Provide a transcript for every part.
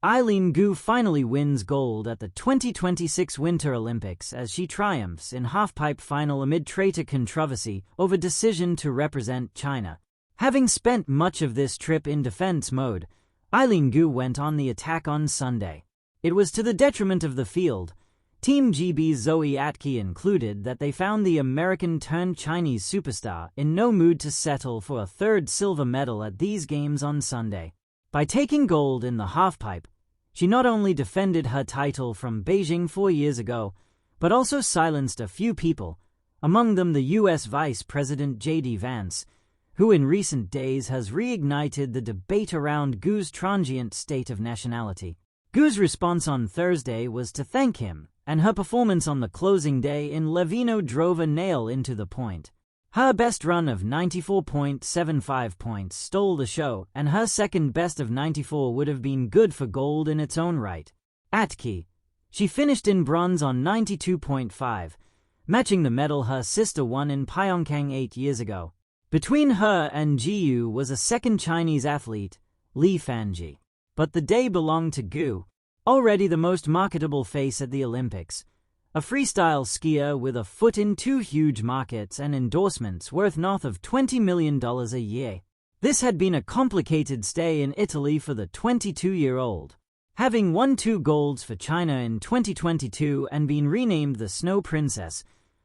Eileen Gu finally wins gold at the 2026 Winter Olympics as she triumphs in halfpipe final amid Traitor controversy over decision to represent China. Having spent much of this trip in defense mode, Eileen Gu went on the attack on Sunday. It was to the detriment of the field, Team GB's Zoe Atke included, that they found the American-turned-Chinese superstar in no mood to settle for a third silver medal at these games on Sunday. By taking gold in the halfpipe, she not only defended her title from Beijing 4 years ago, but also silenced a few people, among them the U.S. Vice President J.D. Vance, who in recent days has reignited the debate around Gu's transient state of nationality. Gu's response on Thursday was to thank him, and her performance on the closing day in Levino drove a nail into the point. Her best run of 94.75 points stole the show, and her second best of 94 would have been good for gold in its own right. Atke, she finished in bronze on 92.5, matching the medal her sister won in Pyeongchang 8 years ago. Between her and Jiu was a second Chinese athlete, Li Fanji. But the day belonged to Gu, already the most marketable face at the Olympics. A freestyle skier with a foot in 2 huge markets and endorsements worth north of $20 million a year. This had been a complicated stay in Italy for the 22-year-old. Having won 2 golds for China in 2022 and been renamed the Snow Princess,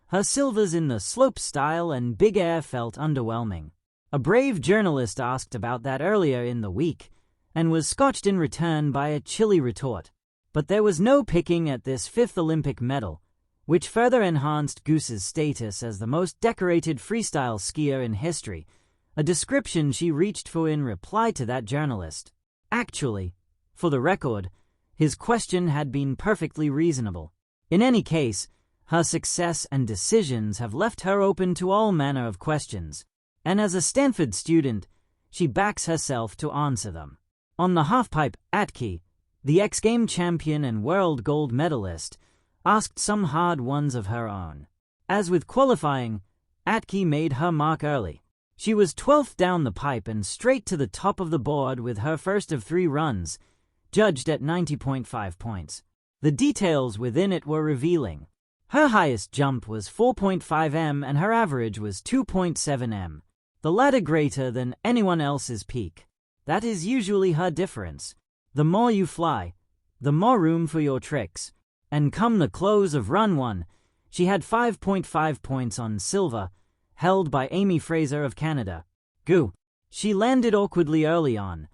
her silvers in the slopestyle and big air felt underwhelming. A brave journalist asked about that earlier in the week, and was scotched in return by a chilly retort. But there was no picking at this 5th Olympic medal, which further enhanced Gu's status as the most decorated freestyle skier in history, a description she reached for in reply to that journalist. Actually, for the record, his question had been perfectly reasonable. In any case, her success and decisions have left her open to all manner of questions, and as a Stanford student, she backs herself to answer them. On the halfpipe, Atke, the X-Game champion and world gold medalist, asked some hard ones of her own. As with qualifying, Atke made her mark early. She was 12th down the pipe and straight to the top of the board with her first of 3 runs, judged at 90.5 points. The details within it were revealing. Her highest jump was 4.5 m and her average was 2.7 m, the latter greater than anyone else's peak. That is usually her difference. The more you fly, the more room for your tricks. And come the close of run 1, she had 5.5 points on silver, held by Amy Fraser of Canada. Gu, she landed awkwardly early on,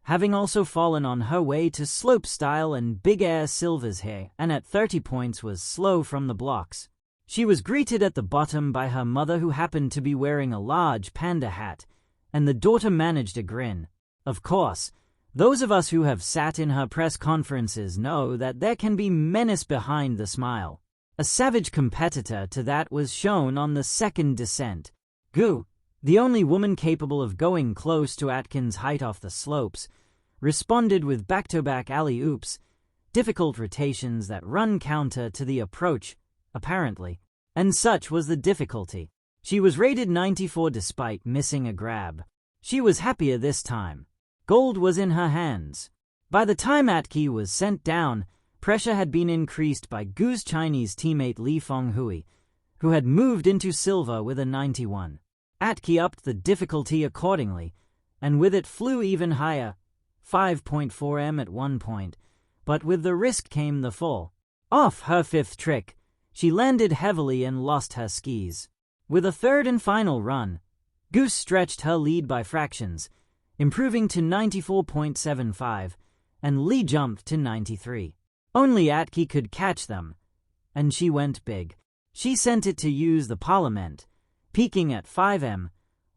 having also fallen on her way to slopestyle and big air silvers here, and at 30 points was slow from the blocks. She was greeted at the bottom by her mother, who happened to be wearing a large panda hat, and the daughter managed a grin. Of course, those of us who have sat in her press conferences know that there can be menace behind the smile. A savage competitor to that was shown on the second descent. Gu, the only woman capable of going close to Atkins' height off the slopes, responded with back-to-back alley-oops, difficult rotations that run counter to the approach, apparently. And such was the difficulty. She was rated 94 despite missing a grab. She was happier this time. Gold was in her hands. By the time Atke was sent down, pressure had been increased by Gu's Chinese teammate Li Fenghui, who had moved into silver with a 91. Atke upped the difficulty accordingly, and with it flew even higher, 5.4 m at one point, but with the risk came the fall. Off her 5th trick, she landed heavily and lost her skis. With a 3rd and final run, Gu stretched her lead by fractions, improving to 94.75, and Li jumped to 93. Only Atke could catch them, and she went big. She sent it to use the Parliament, peaking at 5 m,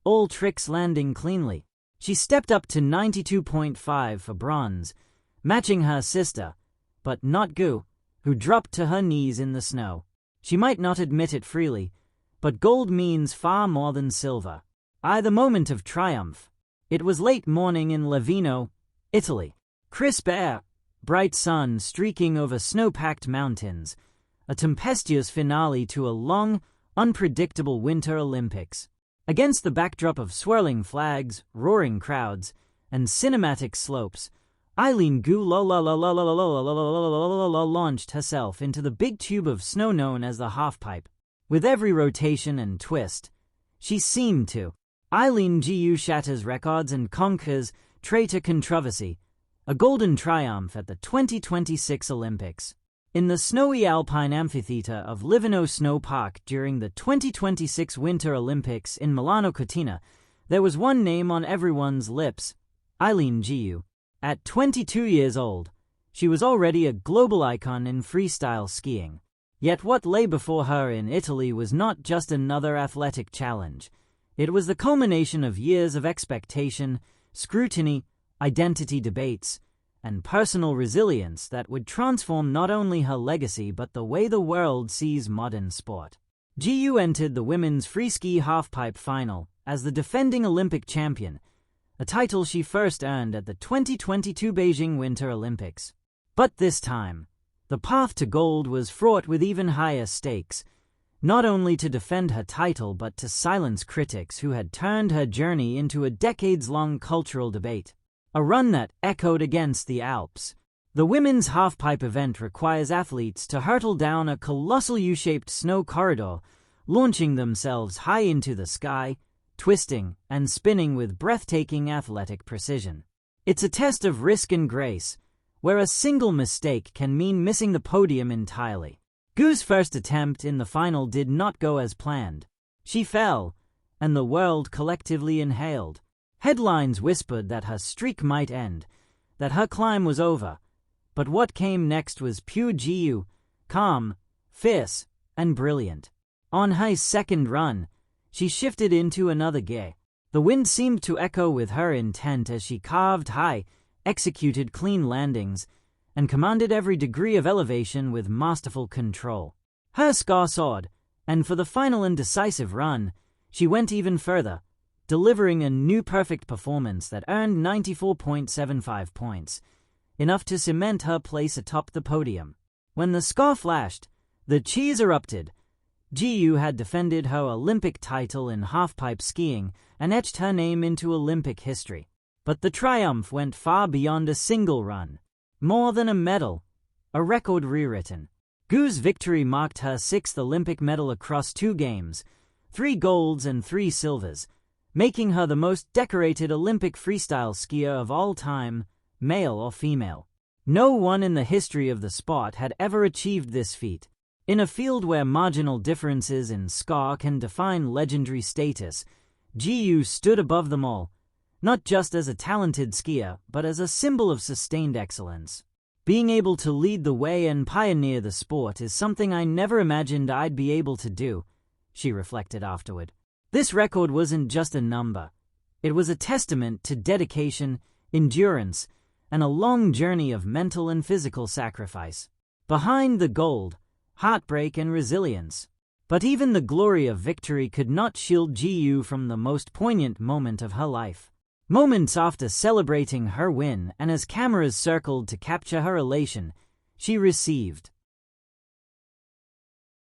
all tricks landing cleanly. She stepped up to 92.5 for bronze, matching her sister, but not Gu, who dropped to her knees in the snow. She might not admit it freely, but gold means far more than silver. The moment of triumph. It was late morning in Levino, Italy. Crisp air, bright sun streaking over snow-packed mountains, a tempestuous finale to a long, unpredictable Winter Olympics. Against the backdrop of swirling flags, roaring crowds, and cinematic slopes, Eileen Gu launched herself into the big tube of snow known as the halfpipe. With every rotation and twist, she seemed to. Eileen Gu shatters records and conquers Traitor controversy, a golden triumph at the 2026 Olympics. In the snowy alpine amphitheater of Livigno Snow Park during the 2026 Winter Olympics in Milano Cortina, there was one name on everyone's lips: Eileen Gu. At 22 years old, she was already a global icon in freestyle skiing. Yet what lay before her in Italy was not just another athletic challenge. It was the culmination of years of expectation, scrutiny, identity debates, and personal resilience that would transform not only her legacy but the way the world sees modern sport. Gu entered the women's freeski halfpipe final as the defending Olympic champion, a title she first earned at the 2022 Beijing Winter Olympics. But this time, the path to gold was fraught with even higher stakes, not only to defend her title but to silence critics who had turned her journey into a decades-long cultural debate. A run that echoed against the Alps. The women's halfpipe event requires athletes to hurtle down a colossal U-shaped snow corridor, launching themselves high into the sky, twisting and spinning with breathtaking athletic precision. It's a test of risk and grace, where a single mistake can mean missing the podium entirely. Gu's first attempt in the final did not go as planned. She fell, and the world collectively inhaled. Headlines whispered that her streak might end, that her climb was over. But what came next was pure Gu, calm, fierce, and brilliant. On her second run, she shifted into another gear. The wind seemed to echo with her intent as she carved high, executed clean landings, and commanded every degree of elevation with masterful control. Her scar soared, and for the final and decisive run, she went even further, delivering a new perfect performance that earned 94.75 points, enough to cement her place atop the podium. When the scar flashed, the cheers erupted. Gu had defended her Olympic title in halfpipe skiing and etched her name into Olympic history. But the triumph went far beyond a single run. More than a medal, a record rewritten. Gu's victory marked her sixth Olympic medal across 2 games, 3 golds and 3 silvers, making her the most decorated Olympic freestyle skier of all time, male or female. No one in the history of the sport had ever achieved this feat. In a field where marginal differences in scar can define legendary status, Gu stood above them all, not just as a talented skier, but as a symbol of sustained excellence. Being able to lead the way and pioneer the sport is something I never imagined I'd be able to do, she reflected afterward. This record wasn't just a number. It was a testament to dedication, endurance, and a long journey of mental and physical sacrifice. Behind the gold, heartbreak and resilience. But even the glory of victory could not shield Gu from the most poignant moment of her life. Moments after celebrating her win and as cameras circled to capture her elation, she received